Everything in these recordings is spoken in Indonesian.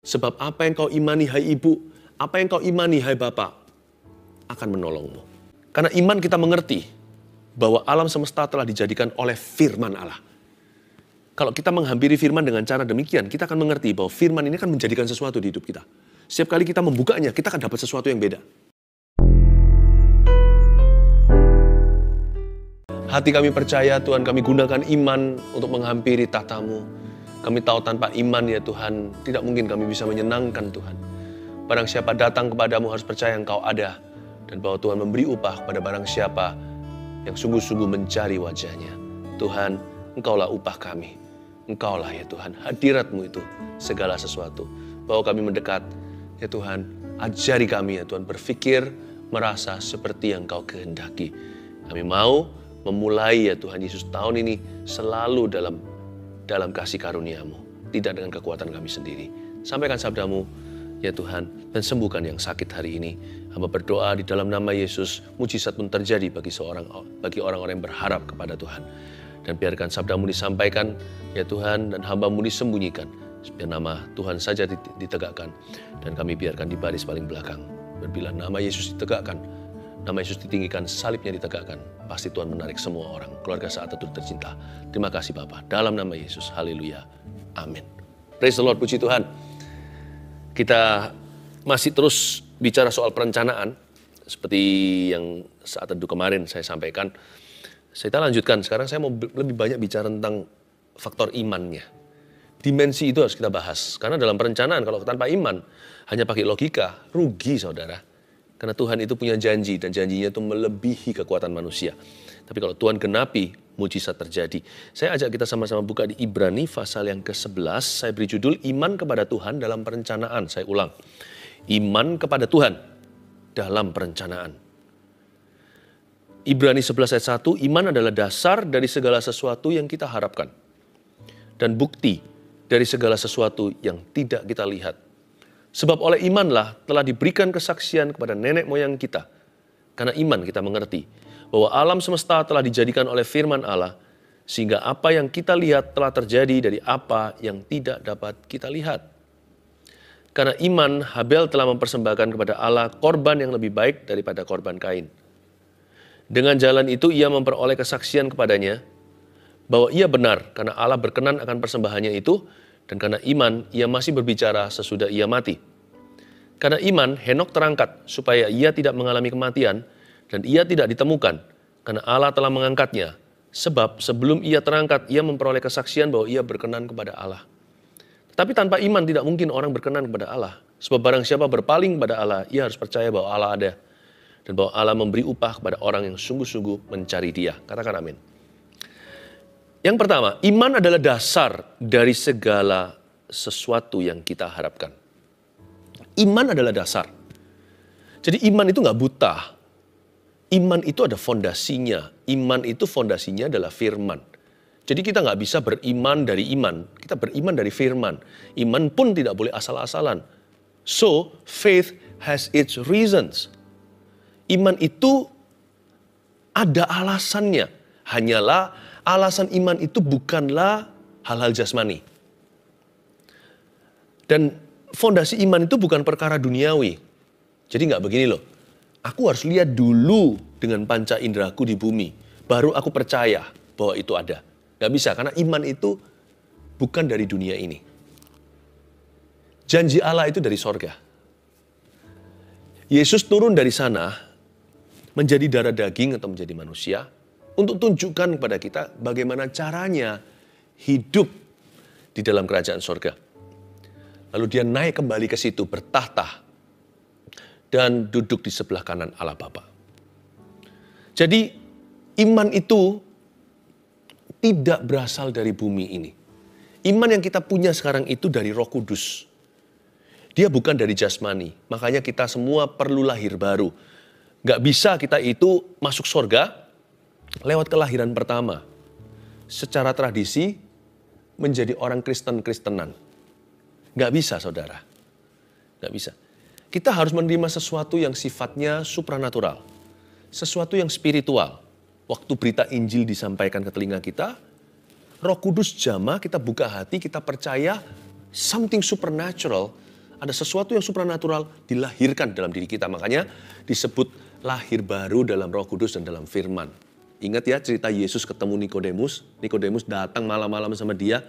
Sebab apa yang kau imani hai ibu, apa yang kau imani hai bapak, akan menolongmu. Karena iman kita mengerti bahwa alam semesta telah dijadikan oleh firman Allah. Kalau kita menghampiri firman dengan cara demikian, kita akan mengerti bahwa firman ini akan menjadikan sesuatu di hidup kita. Setiap kali kita membukanya, kita akan dapat sesuatu yang beda. Hati kami percaya Tuhan, kami gunakan iman untuk menghampiri tahta-Mu. Kami tahu tanpa iman ya Tuhan, tidak mungkin kami bisa menyenangkan Tuhan. Barang siapa datang kepadamu harus percaya Engkau ada. Dan bahwa Tuhan memberi upah kepada barang siapa yang sungguh-sungguh mencari wajah-Nya. Tuhan, Engkaulah upah kami. Engkaulah ya Tuhan, hadirat-Mu itu segala sesuatu. Bahwa kami mendekat, ya Tuhan, ajari kami ya Tuhan berpikir, merasa seperti yang Engkau kehendaki. Kami mau memulai ya Tuhan Yesus tahun ini selalu dalam kasih karunia-Mu, tidak dengan kekuatan kami sendiri. Sampaikan sabda-Mu ya Tuhan, dan sembuhkan yang sakit hari ini. Hamba berdoa di dalam nama Yesus, mujizat pun terjadi bagi orang-orang yang berharap kepada Tuhan. Dan biarkan sabda-Mu disampaikan ya Tuhan, dan hamba-Mu disembunyikan. Biar nama Tuhan saja ditegakkan, dan kami biarkan di baris paling belakang. Bila nama Yesus ditegakkan, nama Yesus ditinggikan, salibnya ditegakkan, pasti Tuhan menarik semua orang, keluarga saat itu tercinta. Terima kasih Bapa, dalam nama Yesus, haleluya, amin. Praise the Lord, puji Tuhan. Kita masih terus bicara soal perencanaan, seperti yang saat teduh kemarin saya sampaikan. Saya lanjutkan, sekarang saya mau lebih banyak bicara tentang faktor imannya. Dimensi itu harus kita bahas, karena dalam perencanaan kalau tanpa iman, hanya pakai logika, rugi saudara. Karena Tuhan itu punya janji, dan janjinya itu melebihi kekuatan manusia. Tapi kalau Tuhan genapi, mujizat terjadi. Saya ajak kita sama-sama buka di Ibrani pasal yang ke-11. Saya beri judul Iman kepada Tuhan dalam Perencanaan. Saya ulang. Iman kepada Tuhan dalam perencanaan. Ibrani 11 ayat 1, iman adalah dasar dari segala sesuatu yang kita harapkan. Dan bukti dari segala sesuatu yang tidak kita lihat. Sebab oleh imanlah telah diberikan kesaksian kepada nenek moyang kita. Karena iman kita mengerti bahwa alam semesta telah dijadikan oleh firman Allah, sehingga apa yang kita lihat telah terjadi dari apa yang tidak dapat kita lihat. Karena iman, Habel telah mempersembahkan kepada Allah korban yang lebih baik daripada korban Kain. Dengan jalan itu ia memperoleh kesaksian kepadanya bahwa ia benar karena Allah berkenan akan persembahannya itu, dan karena iman ia masih berbicara sesudah ia mati. Karena iman, Henok terangkat supaya ia tidak mengalami kematian, dan ia tidak ditemukan, karena Allah telah mengangkatnya. Sebab sebelum ia terangkat, ia memperoleh kesaksian bahwa ia berkenan kepada Allah. Tetapi tanpa iman tidak mungkin orang berkenan kepada Allah. Sebab barang siapa berpaling kepada Allah, ia harus percaya bahwa Allah ada, dan bahwa Allah memberi upah kepada orang yang sungguh-sungguh mencari Dia. Katakan amin. Yang pertama, iman adalah dasar dari segala sesuatu yang kita harapkan. Iman adalah dasar. Jadi iman itu nggak buta. Iman itu ada fondasinya. Iman itu fondasinya adalah firman. Jadi kita nggak bisa beriman dari iman. Kita beriman dari firman. Iman pun tidak boleh asal-asalan. So, faith has its reasons. Iman itu ada alasannya. Hanyalah alasan iman itu bukanlah hal-hal jasmani. Dan fondasi iman itu bukan perkara duniawi. Jadi nggak begini loh. Aku harus lihat dulu dengan panca inderaku di bumi. Baru aku percaya bahwa itu ada. Nggak bisa, karena iman itu bukan dari dunia ini. Janji Allah itu dari sorga. Yesus turun dari sana menjadi darah daging atau menjadi manusia untuk tunjukkan kepada kita bagaimana caranya hidup di dalam kerajaan sorga. Lalu dia naik kembali ke situ bertahta dan duduk di sebelah kanan Allah Bapa. Jadi iman itu tidak berasal dari bumi ini. Iman yang kita punya sekarang itu dari Roh Kudus. Dia bukan dari jasmani. Makanya kita semua perlu lahir baru. Gak bisa kita itu masuk surga lewat kelahiran pertama. Secara tradisi menjadi orang Kristen-Kristenan. Gak bisa saudara. Gak bisa. Kita harus menerima sesuatu yang sifatnya supranatural. Sesuatu yang spiritual. Waktu berita Injil disampaikan ke telinga kita, Roh Kudus jamah, kita buka hati, kita percaya something supernatural Ada sesuatu yang supranatural dilahirkan dalam diri kita. Makanya disebut lahir baru dalam Roh Kudus dan dalam firman. Ingat ya cerita Yesus ketemu Nikodemus. Nikodemus datang malam-malam sama dia.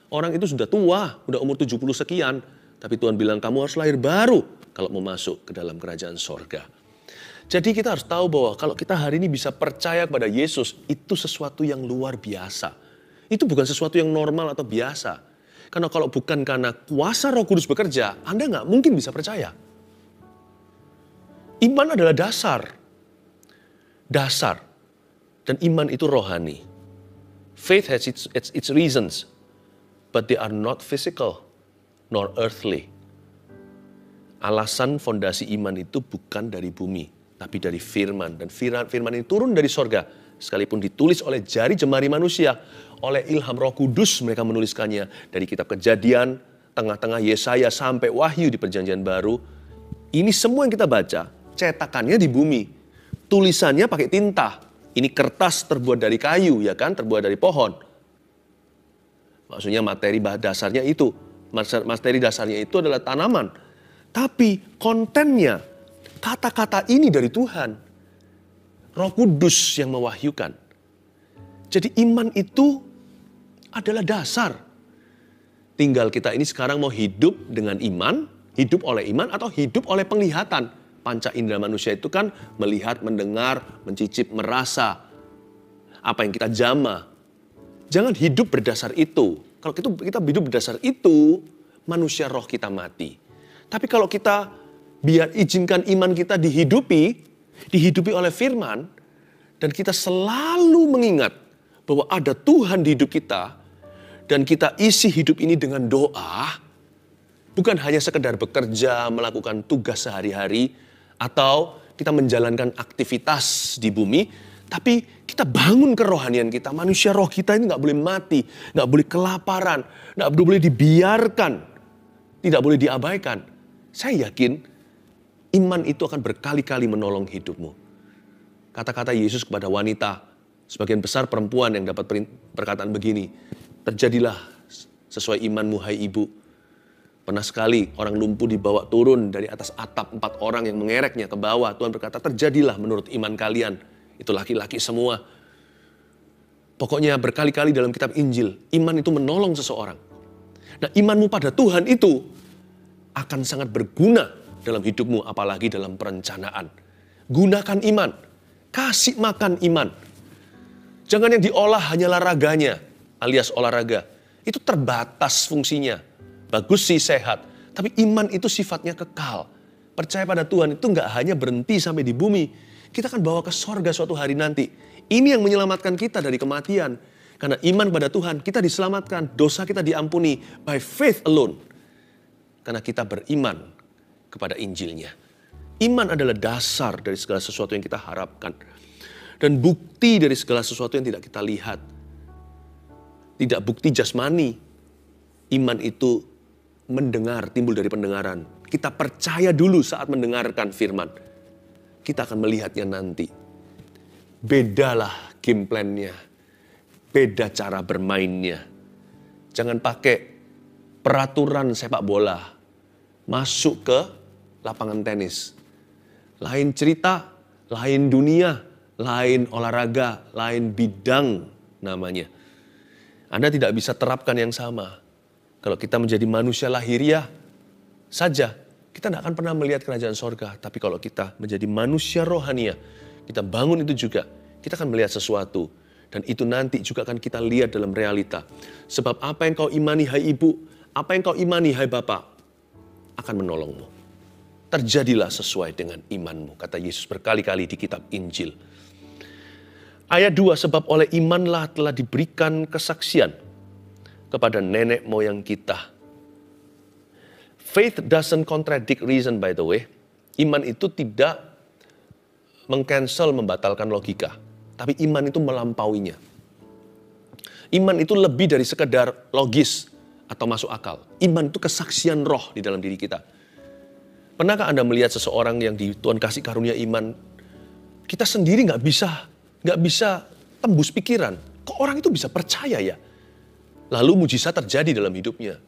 Orang itu sudah tua, udah umur 70 sekian. Tapi Tuhan bilang kamu harus lahir baru kalau mau masuk ke dalam kerajaan sorga. Jadi kita harus tahu bahwa kalau kita hari ini bisa percaya kepada Yesus, itu sesuatu yang luar biasa. Itu bukan sesuatu yang normal atau biasa. Karena kalau bukan karena kuasa Roh Kudus bekerja, Anda nggak mungkin bisa percaya. Iman adalah dasar. Dasar. Dan iman itu rohani. Faith has its reasons, but they are not physical nor earthly. Alasan fondasi iman itu bukan dari bumi, tapi dari firman. Dan firman ini turun dari sorga. Sekalipun ditulis oleh jari jemari manusia, oleh ilham Roh Kudus mereka menuliskannya dari kitab Kejadian, tengah-tengah Yesaya sampai Wahyu di Perjanjian Baru. Ini semua yang kita baca, cetakannya di bumi. Tulisannya pakai tinta. Ini kertas terbuat dari kayu, ya kan? Terbuat dari pohon. Maksudnya materi dasarnya itu. Materi dasarnya itu adalah tanaman. Tapi kontennya, kata-kata ini dari Tuhan. Roh Kudus yang mewahyukan. Jadi iman itu adalah dasar. Tinggal kita ini sekarang mau hidup dengan iman, hidup oleh iman atau hidup oleh penglihatan. Panca indera manusia itu kan melihat, mendengar, mencicip, merasa. Apa yang kita jama. Jangan hidup berdasar itu. Kalau kita hidup berdasar itu, manusia roh kita mati. Tapi kalau kita biar izinkan iman kita dihidupi oleh firman, dan kita selalu mengingat bahwa ada Tuhan di hidup kita, dan kita isi hidup ini dengan doa, bukan hanya sekedar bekerja, melakukan tugas sehari-hari, atau kita menjalankan aktivitas di bumi, tapi kita bangun kerohanian kita. Manusia roh kita ini gak boleh mati, gak boleh kelaparan, gak boleh dibiarkan, tidak boleh diabaikan. Saya yakin iman itu akan berkali-kali menolong hidupmu. Kata-kata Yesus kepada wanita, sebagian besar perempuan yang dapat perkataan begini, terjadilah sesuai imanmu hai ibu. Pernah sekali orang lumpuh dibawa turun dari atas atap 4 orang yang mengereknya ke bawah. Tuhan berkata, terjadilah menurut iman kalian. Itu laki-laki semua. Pokoknya berkali-kali dalam kitab Injil, iman itu menolong seseorang. Nah, imanmu pada Tuhan itu akan sangat berguna dalam hidupmu, apalagi dalam perencanaan. Gunakan iman, kasih makan iman. Jangan yang diolah hanyalah raganya, alias olahraga. Itu terbatas fungsinya. Bagus sih, sehat. Tapi iman itu sifatnya kekal. Percaya pada Tuhan itu nggak hanya berhenti sampai di bumi. Kita akan bawa ke sorga suatu hari nanti. Ini yang menyelamatkan kita dari kematian. Karena iman pada Tuhan, kita diselamatkan. Dosa kita diampuni by faith alone. Karena kita beriman kepada Injilnya. Iman adalah dasar dari segala sesuatu yang kita harapkan. Dan bukti dari segala sesuatu yang tidak kita lihat. Tidak bukti jasmani. Iman itu mendengar, timbul dari pendengaran. Kita percaya dulu saat mendengarkan firman. Kita akan melihatnya nanti. Bedalah game plan-nya. Beda cara bermainnya. Jangan pakai peraturan sepak bola. Masuk ke lapangan tenis. Lain cerita, lain dunia, lain olahraga, lain bidang namanya. Anda tidak bisa terapkan yang sama. Kalau kita menjadi manusia lahiriah saja, kita tidak akan pernah melihat kerajaan sorga. Tapi kalau kita menjadi manusia rohania, kita bangun itu juga, kita akan melihat sesuatu. Dan itu nanti juga akan kita lihat dalam realita. Sebab apa yang kau imani hai ibu, apa yang kau imani hai bapak, akan menolongmu. Terjadilah sesuai dengan imanmu, kata Yesus berkali-kali di kitab Injil. Ayat 2, sebab oleh imanlah telah diberikan kesaksian kepada nenek moyang kita. Faith doesn't contradict reason, by the way. Iman itu tidak meng-cancel, membatalkan logika. Tapi iman itu melampauinya. Iman itu lebih dari sekedar logis atau masuk akal. Iman itu kesaksian roh di dalam diri kita. Pernahkah Anda melihat seseorang yang di Tuhan kasih karunia iman, kita sendiri nggak bisa tembus pikiran. Kok orang itu bisa percaya ya? Lalu mujizat terjadi dalam hidupnya.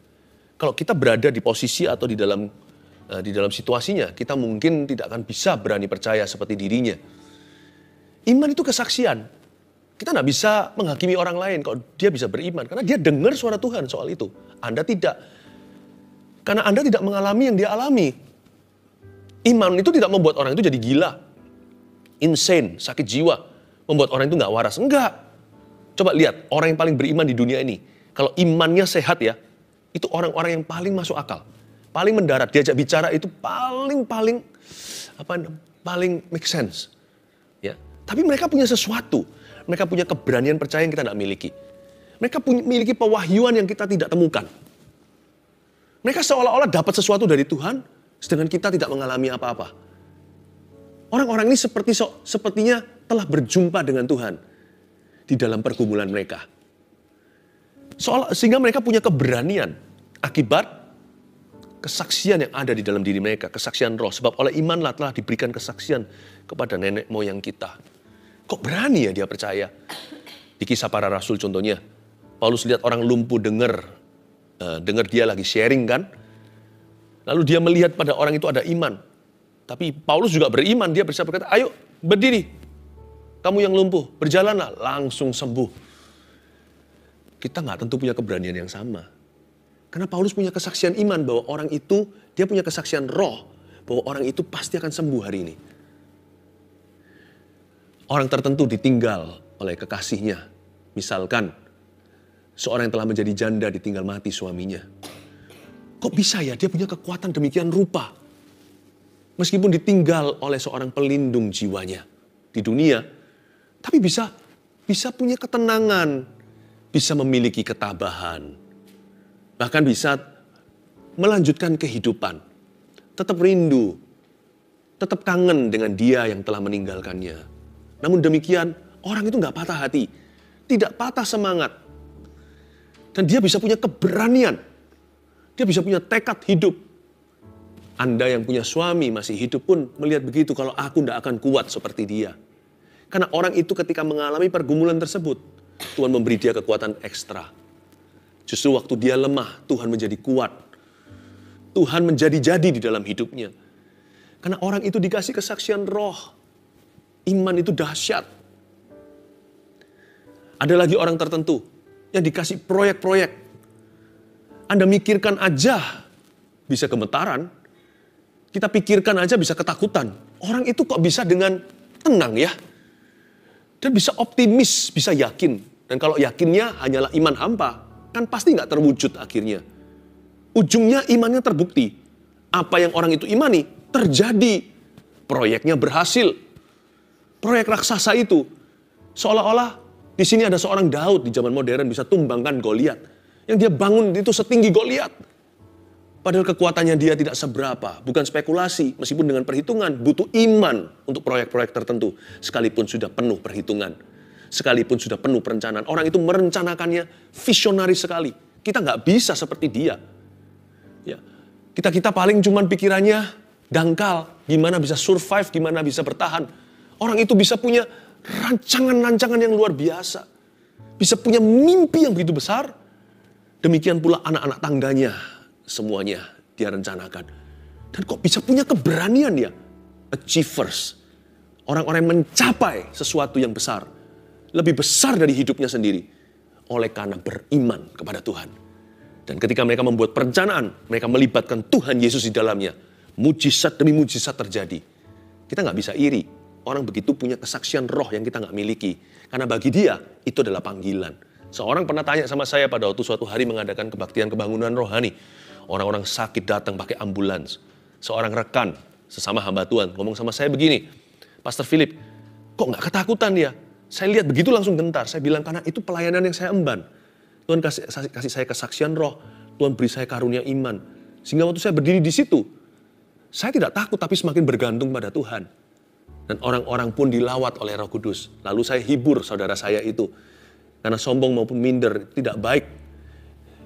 Kalau kita berada di posisi atau di dalam di dalam situasinya, kita mungkin tidak akan bisa berani percaya seperti dirinya. Iman itu kesaksian. Kita nggak bisa menghakimi orang lain kalau dia bisa beriman. Karena dia dengar suara Tuhan soal itu. Anda tidak. Karena Anda tidak mengalami yang dia alami. Iman itu tidak membuat orang itu jadi gila. Insane, sakit jiwa. Membuat orang itu nggak waras. Enggak. Coba lihat, orang yang paling beriman di dunia ini. Kalau imannya sehat ya, itu orang-orang yang paling masuk akal. Paling mendarat, diajak bicara itu paling make sense. Ya. Tapi mereka punya sesuatu. Mereka punya keberanian percaya yang kita tidak miliki. Mereka memiliki pewahyuan yang kita tidak temukan. Mereka seolah-olah dapat sesuatu dari Tuhan, sedangkan kita tidak mengalami apa-apa. Orang-orang ini sepertinya telah berjumpa dengan Tuhan di dalam pergumulan mereka. Sehingga mereka punya keberanian akibat kesaksian yang ada di dalam diri mereka, kesaksian roh. Sebab oleh imanlah telah diberikan kesaksian kepada nenek moyang kita. Kok berani ya dia percaya? Di Kisah Para Rasul contohnya, Paulus lihat orang lumpuh dengar dia lagi sharing kan. Lalu dia melihat pada orang itu ada iman. Tapi Paulus juga beriman, dia bisa berkata, ayo berdiri, kamu yang lumpuh, berjalanlah, langsung sembuh. Kita nggak tentu punya keberanian yang sama. Karena Paulus punya kesaksian iman bahwa orang itu, dia punya kesaksian roh, bahwa orang itu pasti akan sembuh hari ini. Orang tertentu ditinggal oleh kekasihnya. Misalkan, seorang yang telah menjadi janda ditinggal mati suaminya. Kok bisa ya dia punya kekuatan demikian rupa? Meskipun ditinggal oleh seorang pelindung jiwanya di dunia, tapi bisa punya ketenangan, bisa memiliki ketabahan. Bahkan bisa melanjutkan kehidupan. Tetap rindu. Tetap kangen dengan dia yang telah meninggalkannya. Namun demikian, orang itu gak patah hati. Tidak patah semangat. Dan dia bisa punya keberanian. Dia bisa punya tekad hidup. Anda yang punya suami masih hidup pun melihat begitu, kalau aku gak akan kuat seperti dia. Karena orang itu ketika mengalami pergumulan tersebut, Tuhan memberi dia kekuatan ekstra. Justru waktu dia lemah, Tuhan menjadi kuat. Tuhan menjadi-jadi di dalam hidupnya. Karena orang itu dikasih kesaksian roh. Iman itu dahsyat. Ada lagi orang tertentu yang dikasih proyek-proyek. Anda mikirkan aja bisa gemetaran. Kita pikirkan aja bisa ketakutan. Orang itu kok bisa dengan tenang ya. Dan bisa optimis, bisa yakin. Dan kalau yakinnya hanyalah iman hampa, kan pasti nggak terwujud akhirnya. Ujungnya imannya terbukti. Apa yang orang itu imani terjadi. Proyeknya berhasil. Proyek raksasa itu. Seolah-olah di sini ada seorang Daud di zaman modern bisa tumbangkan Goliat. Yang dia bangun itu setinggi Goliat. Padahal kekuatannya dia tidak seberapa. Bukan spekulasi. Meskipun dengan perhitungan butuh iman untuk proyek-proyek tertentu. Sekalipun sudah penuh perhitungan. Sekalipun sudah penuh perencanaan. Orang itu merencanakannya visionaris sekali. Kita nggak bisa seperti dia. Ya. Kita paling cuman pikirannya dangkal. Gimana bisa survive, gimana bisa bertahan. Orang itu bisa punya rancangan-rancangan yang luar biasa. Bisa punya mimpi yang begitu besar. Demikian pula anak-anak tangganya. Semuanya dia rencanakan. Dan kok bisa punya keberanian ya? Achievers. Orang-orang yang mencapai sesuatu yang besar. Lebih besar dari hidupnya sendiri. Oleh karena beriman kepada Tuhan. Dan ketika mereka membuat perencanaan, mereka melibatkan Tuhan Yesus di dalamnya. Mujizat demi mujizat terjadi. Kita nggak bisa iri. Orang begitu punya kesaksian roh yang kita nggak miliki. Karena bagi dia, itu adalah panggilan. Seorang pernah tanya sama saya pada waktu suatu hari mengadakan kebaktian kebangunan rohani. Orang-orang sakit datang pakai ambulans. Seorang rekan, sesama hamba Tuhan, ngomong sama saya begini. Pastor Philip, kok nggak ketakutan dia? Saya lihat begitu langsung gentar. Saya bilang, karena itu pelayanan yang saya emban. Tuhan kasih saya kesaksian roh. Tuhan beri saya karunia iman. Sehingga waktu saya berdiri di situ, saya tidak takut tapi semakin bergantung pada Tuhan. Dan orang-orang pun dilawat oleh Roh Kudus. Lalu saya hibur saudara saya itu. Karena sombong maupun minder tidak baik.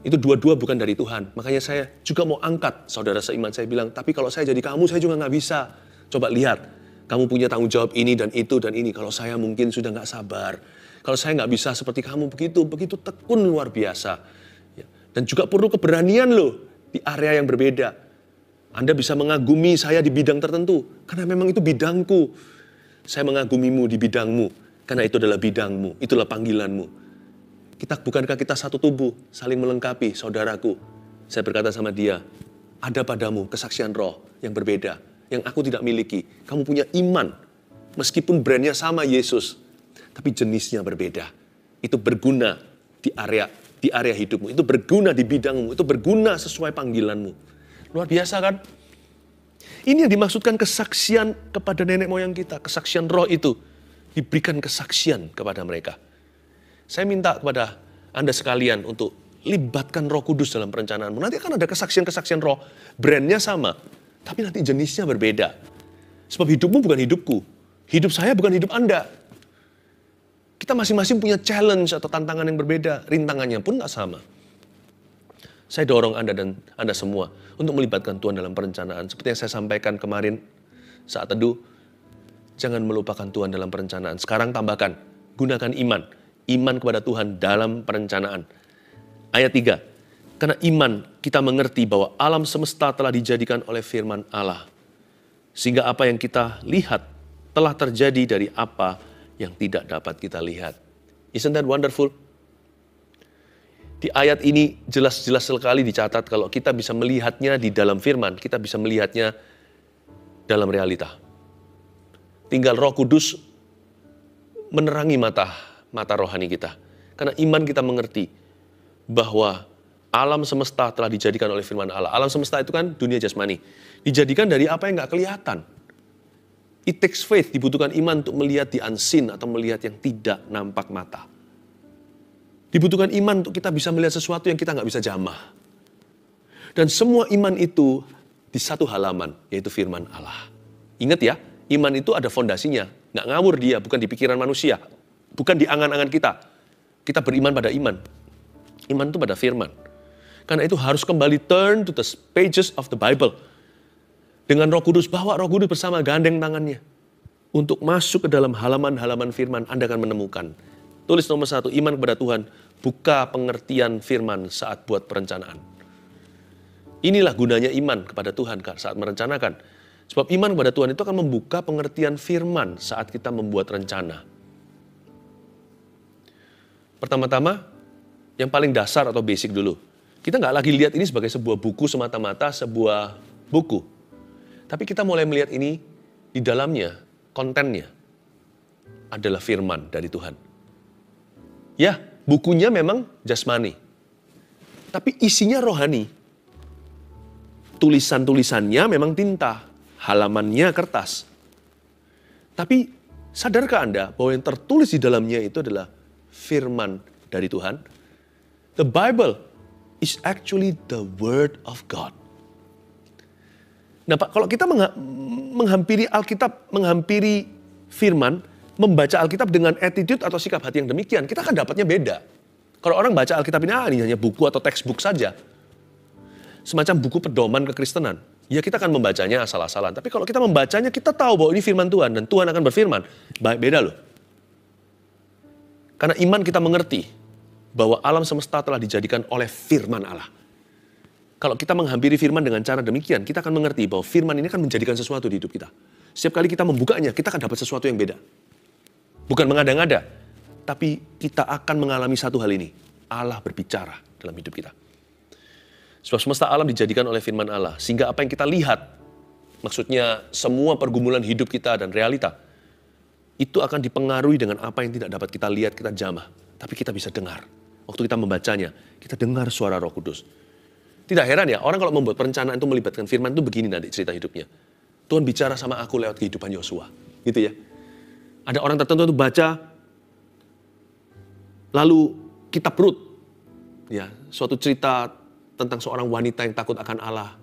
Itu dua-dua bukan dari Tuhan. Makanya saya juga mau angkat saudara seiman. Saya bilang, tapi kalau saya jadi kamu, saya juga nggak bisa. Coba lihat. Kamu punya tanggung jawab ini dan itu dan ini. Kalau saya mungkin sudah nggak sabar. Kalau saya nggak bisa seperti kamu begitu tekun luar biasa. Ya. Dan juga perlu keberanian loh di area yang berbeda. Anda bisa mengagumi saya di bidang tertentu, karena memang itu bidangku. Saya mengagumimu di bidangmu, karena itu adalah bidangmu, itulah panggilanmu. Bukankah kita satu tubuh, saling melengkapi, saudaraku. Saya berkata sama dia, ada padamu kesaksian roh yang berbeda, yang aku tidak miliki. Kamu punya iman, meskipun brandnya sama Yesus, tapi jenisnya berbeda. Itu berguna di area hidupmu, itu berguna di bidangmu, itu berguna sesuai panggilanmu. Luar biasa kan? Ini yang dimaksudkan kesaksian kepada nenek moyang kita. Kesaksian roh itu diberikan kesaksian kepada mereka. Saya minta kepada Anda sekalian untuk libatkan Roh Kudus dalam perencanaanmu. Nanti akan ada kesaksian-kesaksian roh. Brandnya sama, tapi nanti jenisnya berbeda. Sebab hidupmu bukan hidupku. Hidup saya bukan hidup Anda. Kita masing-masing punya challenge atau tantangan yang berbeda. Rintangannya pun tak sama. Saya dorong Anda dan Anda semua untuk melibatkan Tuhan dalam perencanaan. Seperti yang saya sampaikan kemarin saat teduh, jangan melupakan Tuhan dalam perencanaan. Sekarang tambahkan, gunakan iman. Iman kepada Tuhan dalam perencanaan. Ayat 3, karena iman kita mengerti bahwa alam semesta telah dijadikan oleh firman Allah. Sehingga apa yang kita lihat telah terjadi dari apa yang tidak dapat kita lihat. Isn't that wonderful? Di ayat ini jelas-jelas sekali dicatat kalau kita bisa melihatnya di dalam firman, kita bisa melihatnya dalam realita. Tinggal Roh Kudus menerangi mata rohani kita. Karena iman kita mengerti bahwa alam semesta telah dijadikan oleh firman Allah. Alam semesta itu kan dunia jasmani. Dijadikan dari apa yang gak kelihatan. It takes faith, dibutuhkan iman untuk melihat the unseen atau melihat yang tidak nampak mata. Dibutuhkan iman untuk kita bisa melihat sesuatu yang kita nggak bisa jamah. Dan semua iman itu di satu halaman, yaitu firman Allah. Ingat ya, iman itu ada fondasinya. Nggak ngawur dia, bukan di pikiran manusia. Bukan di angan-angan kita. Kita beriman pada iman. Iman itu pada firman. Karena itu harus kembali turn to the pages of the Bible. Dengan Roh Kudus, bawa Roh Kudus bersama gandeng tangannya. Untuk masuk ke dalam halaman-halaman firman, Anda akan menemukan. Tulis nomor 1, iman kepada Tuhan. Buka pengertian firman saat buat perencanaan. Inilah gunanya iman kepada Tuhan saat merencanakan. Sebab iman kepada Tuhan itu akan membuka pengertian firman saat kita membuat rencana. Pertama-tama, yang paling dasar atau basic dulu. Kita nggak lagi lihat ini sebagai sebuah buku semata-mata, sebuah buku. Tapi kita mulai melihat ini di dalamnya, kontennya adalah firman dari Tuhan. Ya, bukunya memang jasmani. Tapi isinya rohani. Tulisan-tulisannya memang tinta. Halamannya kertas. Tapi sadarkah Anda bahwa yang tertulis di dalamnya itu adalah firman dari Tuhan? The Bible is actually the word of God. Nah Pak, kalau kita menghampiri Alkitab, menghampiri firman, membaca Alkitab dengan attitude atau sikap hati yang demikian, kita akan dapatnya beda. Kalau orang baca Alkitab ini hanya buku atau textbook saja. Semacam buku pedoman kekristenan. Ya kita akan membacanya asal-asalan. Tapi kalau kita membacanya, kita tahu bahwa ini firman Tuhan. Dan Tuhan akan berfirman. Beda loh. Karena iman kita mengerti bahwa alam semesta telah dijadikan oleh firman Allah. Kalau kita menghampiri firman dengan cara demikian, kita akan mengerti bahwa firman ini akan menjadikan sesuatu di hidup kita. Setiap kali kita membukanya, kita akan dapat sesuatu yang beda. Bukan mengada-ngada, tapi kita akan mengalami satu hal ini. Allah berbicara dalam hidup kita. Sebab semesta alam dijadikan oleh firman Allah. Sehingga apa yang kita lihat, maksudnya semua pergumulan hidup kita dan realita, itu akan dipengaruhi dengan apa yang tidak dapat kita lihat, kita jamah. Tapi kita bisa dengar. Waktu kita membacanya, kita dengar suara Roh Kudus. Tidak heran ya, orang kalau membuat perencanaan itu melibatkan firman itu begini nanti cerita hidupnya. Tuhan bicara sama aku lewat kehidupan Yosua. Gitu ya. Ada orang tertentu itu baca, lalu kitab Rut. Ya, suatu cerita tentang seorang wanita yang takut akan Allah.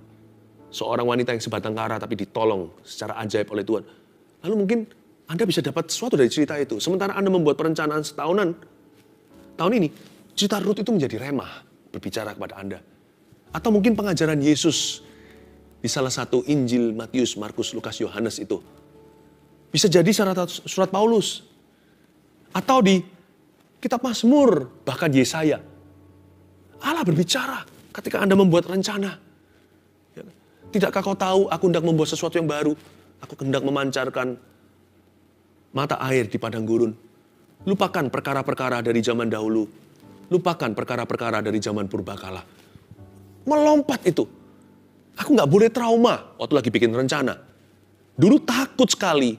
Seorang wanita yang sebatang kara tapi ditolong secara ajaib oleh Tuhan. Lalu mungkin Anda bisa dapat sesuatu dari cerita itu. Sementara Anda membuat perencanaan setahunan, tahun ini, cerita Rut itu menjadi remah berbicara kepada Anda. Atau mungkin pengajaran Yesus di salah satu Injil Matius, Markus, Lukas, Yohanes itu. Bisa jadi surat Paulus. Atau di kitab Mazmur, bahkan Yesaya. Allah berbicara ketika Anda membuat rencana. Tidakkah kau tahu aku hendak membuat sesuatu yang baru? Aku hendak memancarkan mata air di padang gurun. Lupakan perkara-perkara dari zaman dahulu. Lupakan perkara-perkara dari zaman purbakala. Melompat itu. Aku nggak boleh trauma waktu lagi bikin rencana. Dulu takut sekali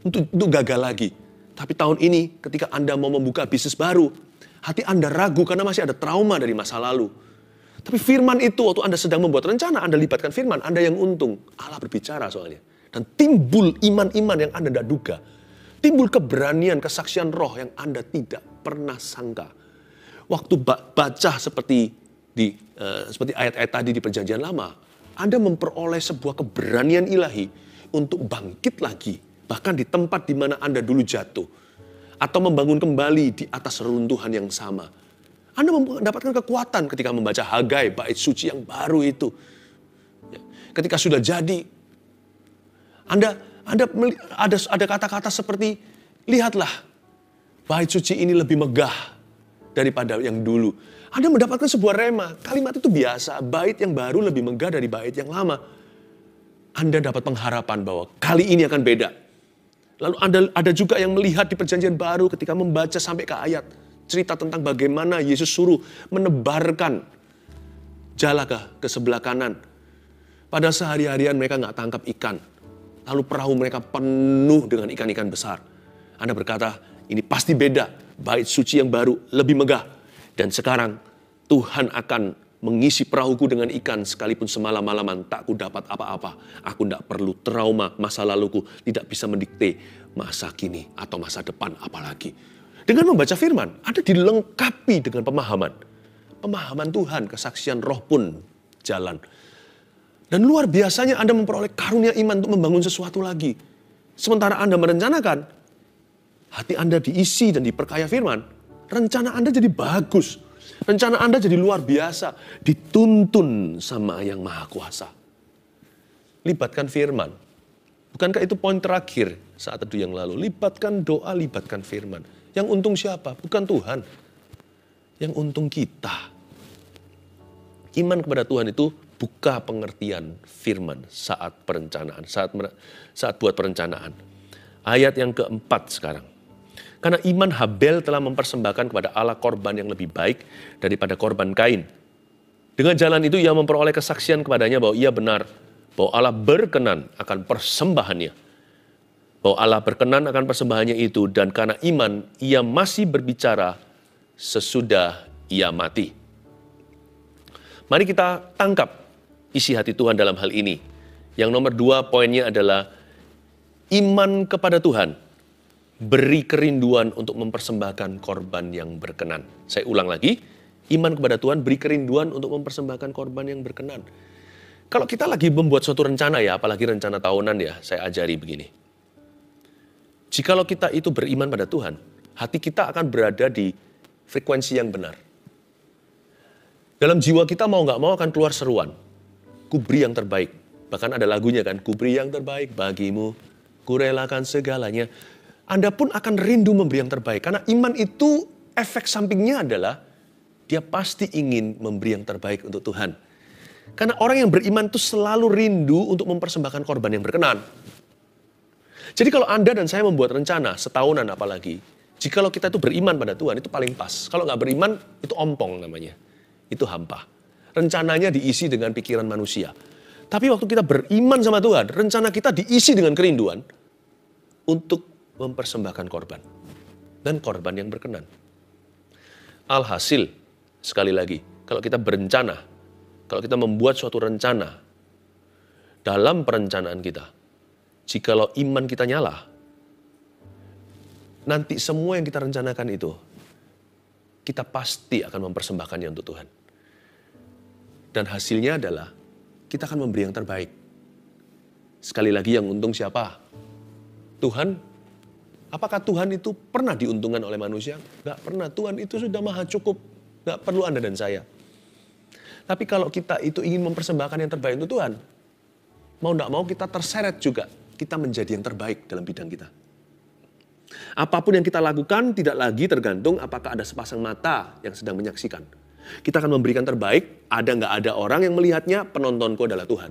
untuk gagal lagi. Tapi tahun ini ketika Anda mau membuka bisnis baru, hati Anda ragu karena masih ada trauma dari masa lalu. Tapi firman itu waktu Anda sedang membuat rencana, Anda libatkan firman, Anda yang untung. Allah berbicara soalnya. Dan timbul iman-iman yang Anda tidak duga. Timbul keberanian, kesaksian roh yang Anda tidak pernah sangka. Waktu baca seperti ayat-ayat tadi di Perjanjian Lama, Anda memperoleh sebuah keberanian ilahi untuk bangkit lagi. Bahkan di tempat di mana Anda dulu jatuh. Atau membangun kembali di atas reruntuhan yang sama. Anda mendapatkan kekuatan ketika membaca Hagai, bait suci yang baru itu. Ketika sudah jadi, Anda ada kata-kata seperti, lihatlah, bait suci ini lebih megah daripada yang dulu. Anda mendapatkan sebuah rema, kalimat itu biasa, bait yang baru lebih megah dari bait yang lama. Anda dapat pengharapan bahwa kali ini akan beda. Lalu ada juga yang melihat di Perjanjian Baru ketika membaca sampai ke ayat, cerita tentang bagaimana Yesus suruh menebarkan jala ke sebelah kanan. Pada sehari-harian mereka nggak tangkap ikan. Lalu perahu mereka penuh dengan ikan-ikan besar. Anda berkata, ini pasti beda. Bait suci yang baru lebih megah. Dan sekarang Tuhan akan mengisi perahuku dengan ikan sekalipun semalam-malaman tak ku dapat apa-apa. Aku tidak perlu trauma masa laluku. Tidak bisa mendikte masa kini atau masa depan apalagi. Dengan membaca firman, Anda dilengkapi dengan pemahaman. Pemahaman Tuhan, kesaksian roh pun jalan. Dan luar biasanya Anda memperoleh karunia iman untuk membangun sesuatu lagi. Sementara Anda merencanakan, hati Anda diisi dan diperkaya firman, rencana Anda jadi bagus. Rencana Anda jadi luar biasa. Dituntun sama yang maha kuasa. Libatkan firman. Bukankah itu poin terakhir saat teduh yang lalu? Libatkan doa, libatkan firman. Yang untung siapa? Bukan Tuhan. Yang untung kita. Iman kepada Tuhan itu buka pengertian firman saat perencanaan, saat buat perencanaan. Ayat yang keempat sekarang. Karena iman Habel telah mempersembahkan kepada Allah korban yang lebih baik daripada korban Kain. Dengan jalan itu ia memperoleh kesaksian kepadanya bahwa ia benar, bahwa Allah berkenan akan persembahannya. Bahwa Allah berkenan akan persembahannya itu, dan karena iman ia masih berbicara sesudah ia mati. Mari kita tangkap isi hati Tuhan dalam hal ini. Yang nomor 2 poinnya adalah iman kepada Tuhan. Beri kerinduan untuk mempersembahkan korban yang berkenan. Saya ulang lagi, iman kepada Tuhan beri kerinduan untuk mempersembahkan korban yang berkenan. Kalau kita lagi membuat suatu rencana ya, apalagi rencana tahunan ya, saya ajari begini. Jikalau kita itu beriman pada Tuhan, hati kita akan berada di frekuensi yang benar. Dalam jiwa kita mau nggak mau akan keluar seruan. Ku beri yang terbaik. Bahkan ada lagunya kan, ku beri yang terbaik bagimu, ku relakan segalanya. Anda pun akan rindu memberi yang terbaik. Karena iman itu efek sampingnya adalah dia pasti ingin memberi yang terbaik untuk Tuhan. Karena orang yang beriman itu selalu rindu untuk mempersembahkan korban yang berkenan. Jadi kalau Anda dan saya membuat rencana setahunan apalagi, jikalau kita itu beriman pada Tuhan itu paling pas. Kalau nggak beriman itu ompong namanya. Itu hampa. Rencananya diisi dengan pikiran manusia. Tapi waktu kita beriman sama Tuhan, rencana kita diisi dengan kerinduan untuk mempersembahkan korban. Dan korban yang berkenan. Alhasil, sekali lagi, kalau kita berencana, kalau kita membuat suatu rencana, dalam perencanaan kita, jikalau iman kita nyala, nanti semua yang kita rencanakan itu, kita pasti akan mempersembahkannya untuk Tuhan. Dan hasilnya adalah, kita akan memberi yang terbaik. Sekali lagi yang untung siapa? Tuhan. Apakah Tuhan itu pernah diuntungkan oleh manusia? Nggak pernah. Tuhan itu sudah maha cukup. Nggak perlu Anda dan saya. Tapi kalau kita itu ingin mempersembahkan yang terbaik untuk Tuhan, mau nggak mau kita terseret juga. Kita menjadi yang terbaik dalam bidang kita. Apapun yang kita lakukan tidak lagi tergantung apakah ada sepasang mata yang sedang menyaksikan. Kita akan memberikan terbaik, ada nggak ada orang yang melihatnya, penontonku adalah Tuhan.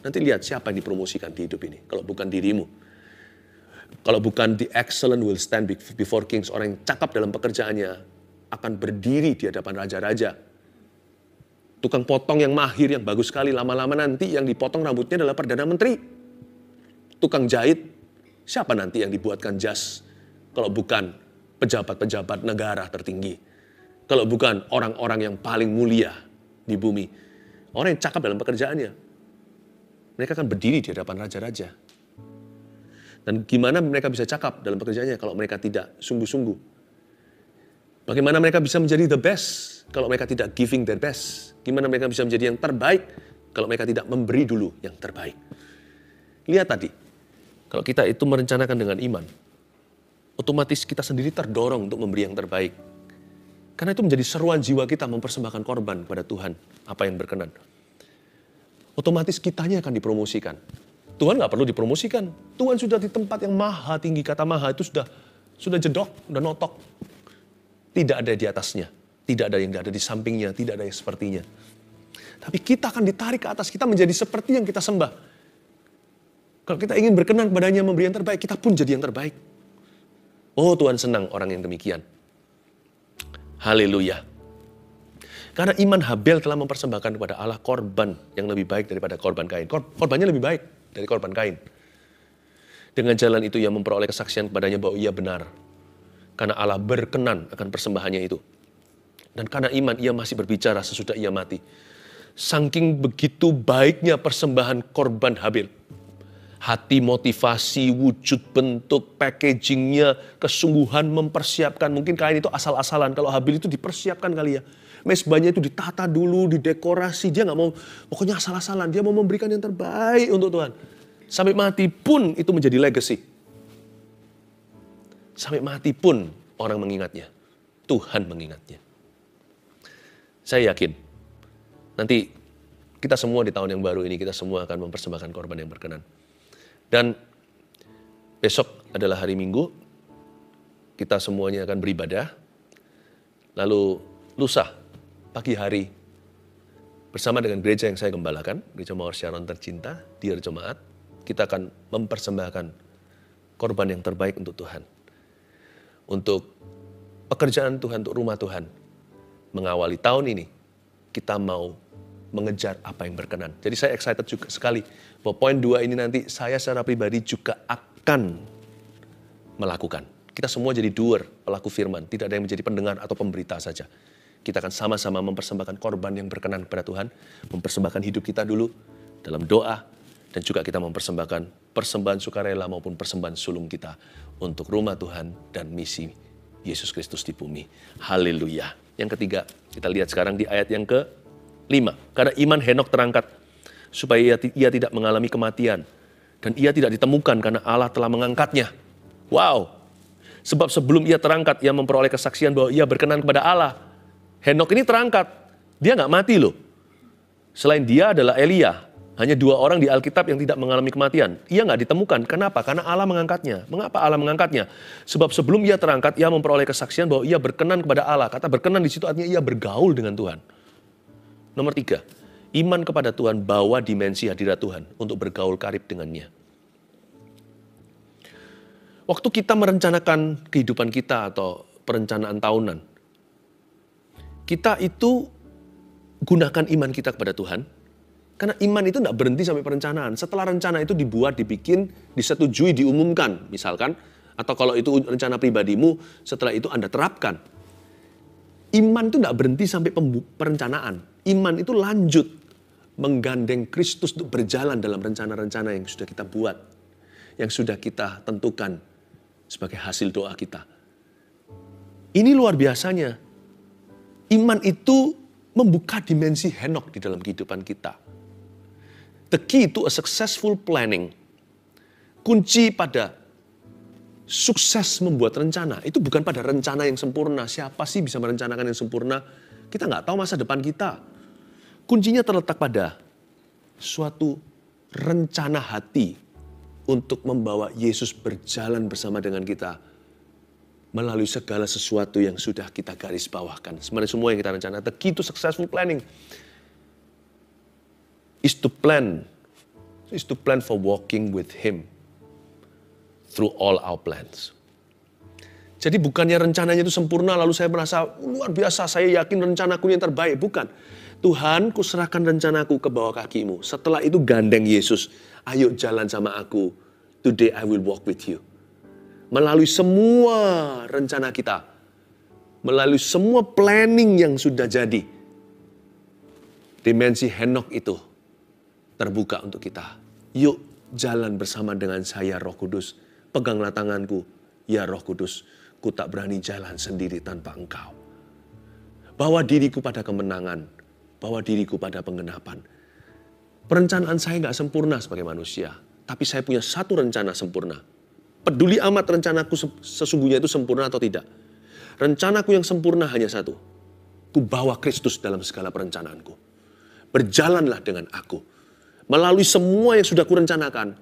Nanti lihat siapa yang dipromosikan di hidup ini. Kalau bukan dirimu. Kalau bukan the excellent will stand before kings. Orang yang cakap dalam pekerjaannya akan berdiri di hadapan raja-raja. Tukang potong yang mahir, yang bagus sekali. Lama-lama nanti yang dipotong rambutnya adalah Perdana Menteri. Tukang jahit, siapa nanti yang dibuatkan jas? Kalau bukan pejabat-pejabat negara tertinggi. Kalau bukan orang-orang yang paling mulia di bumi. Orang yang cakap dalam pekerjaannya. Mereka akan berdiri di hadapan raja-raja. Dan gimana mereka bisa cakap dalam pekerjaannya kalau mereka tidak sungguh-sungguh? Bagaimana mereka bisa menjadi the best kalau mereka tidak giving their best? Gimana mereka bisa menjadi yang terbaik kalau mereka tidak memberi dulu yang terbaik? Lihat tadi, kalau kita itu merencanakan dengan iman, otomatis kita sendiri terdorong untuk memberi yang terbaik. Karena itu menjadi seruan jiwa kita mempersembahkan korban kepada Tuhan, apa yang berkenan. Otomatis kitanya akan dipromosikan. Tuhan nggak perlu dipromosikan. Tuhan sudah di tempat yang maha tinggi. Kata maha itu sudah jedok, sudah notok. Tidak ada di atasnya. Tidak ada yang ada di sampingnya. Tidak ada yang sepertinya. Tapi kita akan ditarik ke atas. Kita menjadi seperti yang kita sembah. Kalau kita ingin berkenan kepadanya memberi yang terbaik, kita pun jadi yang terbaik. Oh, Tuhan senang orang yang demikian. Haleluya. Karena iman Habel telah mempersembahkan kepada Allah korban yang lebih baik daripada korban Kain. Korbannya lebih baik dari korban Kain. Dengan jalan itu ia memperoleh kesaksian kepadanya bahwa ia benar. Karena Allah berkenan akan persembahannya itu. Dan karena iman ia masih berbicara sesudah ia mati. Saking begitu baiknya persembahan korban Habel. Hati, motivasi, wujud, bentuk, packagingnya, kesungguhan mempersiapkan. Mungkin Kain itu asal-asalan. Kalau Habel itu dipersiapkan kali ya. Mezbahnya itu ditata dulu, didekorasi. Dia nggak mau, pokoknya asal-asalan. Dia mau memberikan yang terbaik untuk Tuhan. Sampai mati pun itu menjadi legacy. Sampai mati pun orang mengingatnya. Tuhan mengingatnya. Saya yakin, nanti kita semua di tahun yang baru ini, kita semua akan mempersembahkan korban yang berkenan. Dan besok adalah hari Minggu, kita semuanya akan beribadah. Lalu lusa, pagi hari, bersama dengan gereja yang saya gembalakan, Gereja Mawar Sharon tercinta, Dear Jemaat, kita akan mempersembahkan korban yang terbaik untuk Tuhan. Untuk pekerjaan Tuhan, untuk rumah Tuhan. Mengawali tahun ini, kita mau mengejar apa yang berkenan. Jadi saya excited juga sekali bahwa poin 2 ini nanti saya secara pribadi juga akan melakukan. Kita semua jadi doer, pelaku firman. Tidak ada yang menjadi pendengar atau pemberita saja. Kita akan sama-sama mempersembahkan korban yang berkenan kepada Tuhan. Mempersembahkan hidup kita dulu dalam doa. Dan juga kita mempersembahkan persembahan sukarela maupun persembahan sulung kita untuk rumah Tuhan dan misi Yesus Kristus di bumi. Haleluya. Yang ketiga, kita lihat sekarang di ayat yang ke-5. Karena iman Henok terangkat supaya ia tidak mengalami kematian. Dan ia tidak ditemukan karena Allah telah mengangkatnya. Wow. Sebab sebelum ia terangkat, ia memperoleh kesaksian bahwa ia berkenan kepada Allah. Henok ini terangkat. Dia nggak mati loh. Selain dia adalah Elia. Hanya 2 orang di Alkitab yang tidak mengalami kematian. Ia nggak ditemukan. Kenapa? Karena Allah mengangkatnya. Mengapa Allah mengangkatnya? Sebab sebelum ia terangkat, ia memperoleh kesaksian bahwa ia berkenan kepada Allah. Kata berkenan di situ artinya ia bergaul dengan Tuhan. Nomor 3, iman kepada Tuhan bawa dimensi hadirat Tuhan untuk bergaul karib dengannya. Waktu kita merencanakan kehidupan kita atau perencanaan tahunan, kita itu gunakan iman kita kepada Tuhan. Karena iman itu tidak berhenti sampai perencanaan. Setelah rencana itu dibuat, dibikin, disetujui, diumumkan misalkan. Atau kalau itu rencana pribadimu, setelah itu Anda terapkan. Iman itu tidak berhenti sampai perencanaan. Iman itu lanjut menggandeng Kristus untuk berjalan dalam rencana-rencana yang sudah kita buat. Yang sudah kita tentukan sebagai hasil doa kita. Ini luar biasanya. Iman itu membuka dimensi Henok di dalam kehidupan kita. The key to a successful planning. Kunci pada sukses membuat rencana. Itu bukan pada rencana yang sempurna. Siapa sih bisa merencanakan yang sempurna? Kita nggak tahu masa depan kita. Kuncinya terletak pada suatu rencana hati untuk membawa Yesus berjalan bersama dengan kita melalui segala sesuatu yang sudah kita garis bawahkan. Sebenarnya semua yang kita rencanakan. The key to successful planning is to plan is to plan for walking with Him through all our plans. Jadi bukannya rencananya itu sempurna lalu saya merasa luar biasa, saya yakin rencanaku yang terbaik. Bukan. Tuhan, kuserahkan rencanaku ke bawah kakimu. Setelah itu gandeng Yesus, ayo jalan sama aku. Today I will walk with you. Melalui semua rencana kita, melalui semua planning yang sudah jadi, dimensi Henokh itu terbuka untuk kita. Yuk jalan bersama dengan saya Roh Kudus. Peganglah tanganku, ya Roh Kudus. Ku tak berani jalan sendiri tanpa Engkau. Bawa diriku pada kemenangan. Bawa diriku pada penggenapan. Perencanaan saya nggak sempurna sebagai manusia. Tapi saya punya satu rencana sempurna. Peduli amat rencanaku sesungguhnya itu sempurna atau tidak. Rencanaku yang sempurna hanya satu. Ku bawa Kristus dalam segala perencanaanku. Berjalanlah dengan aku. Melalui semua yang sudah kurencanakan.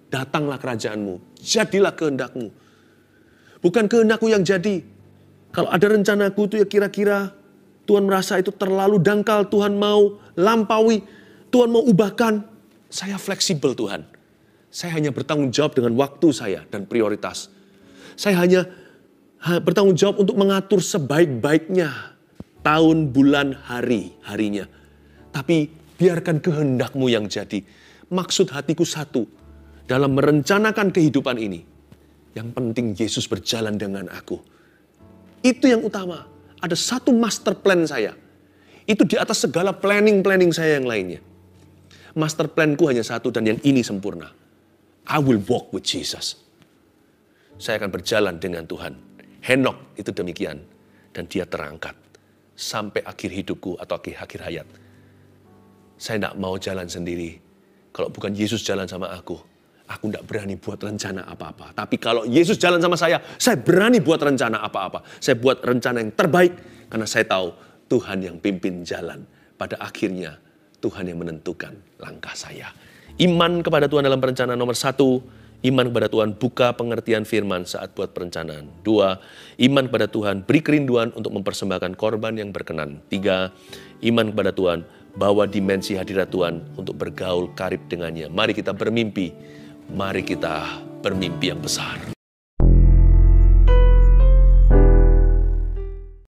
Datanglah kerajaanmu. Jadilah kehendakmu. Bukan kehendakku yang jadi. Kalau ada rencanaku itu ya kira-kira Tuhan merasa itu terlalu dangkal. Tuhan mau lampaui. Tuhan mau ubahkan. Saya fleksibel Tuhan. Saya hanya bertanggung jawab dengan waktu saya dan prioritas. Saya hanya bertanggung jawab untuk mengatur sebaik-baiknya tahun, bulan, harinya. Tapi biarkan kehendakmu yang jadi. Maksud hatiku satu. Dalam merencanakan kehidupan ini. Yang penting Yesus berjalan dengan aku. Itu yang utama. Ada satu master plan saya. Itu di atas segala planning saya yang lainnya. Master planku hanya satu dan yang ini sempurna. I will walk with Jesus. Saya akan berjalan dengan Tuhan. Henokh itu demikian. Dan dia terangkat. Sampai akhir hidupku atau akhir hayat. Saya tidak mau jalan sendiri. Kalau bukan Yesus jalan sama aku tidak berani buat rencana apa-apa. Tapi kalau Yesus jalan sama saya berani buat rencana apa-apa. Saya buat rencana yang terbaik. Karena saya tahu Tuhan yang pimpin jalan. Pada akhirnya Tuhan yang menentukan langkah saya. Iman kepada Tuhan dalam perencanaan nomor 1. Iman kepada Tuhan buka pengertian firman saat buat perencanaan. 2. Iman kepada Tuhan beri kerinduan untuk mempersembahkan korban yang berkenan. 3. Iman kepada Tuhan bawa dimensi hadirat Tuhan untuk bergaul karib dengannya. Mari kita bermimpi. Mari kita bermimpi yang besar.